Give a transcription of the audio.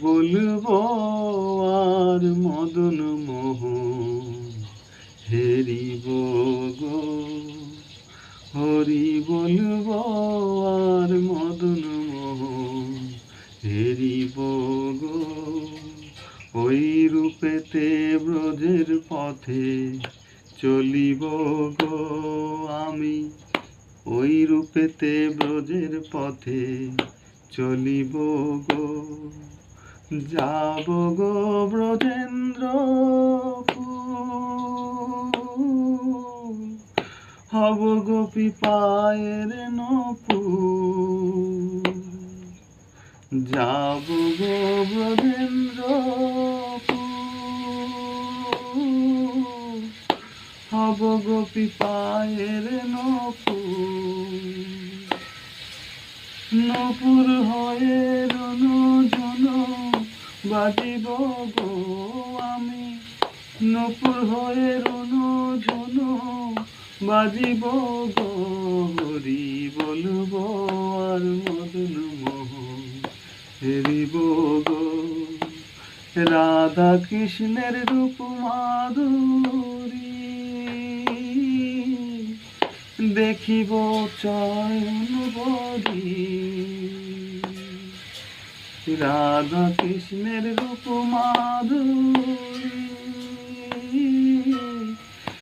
বলবো আর মদন মোহন হেরিব গো, হরি বলবো আর মদন মোহন হেরিব গো। ওই রূপেতে ব্রজের পথে চলিব গো আমি, ওই রূপেতে ব্রজের পথে চলিব গো। যাব গো ব্রজেন্দ্রপুর, হব গোপী পায়ের নপুর। যাব গো ব্রজেন্দ্রপুর, হব গোপী পায়ের নপুর। নপুর হয়ে রনু ঝনু বাজিব গো আমি, নপুর হয়ে রনু ঝনু বাজিব গো। হরি বলবো আর মদন মোহন হেরিব গো। রাধা কৃষ্ণের রূপ মাধুরী দেখিব চয়ন বরি। রাধা কৃষ্ণের রূপ মাধুরী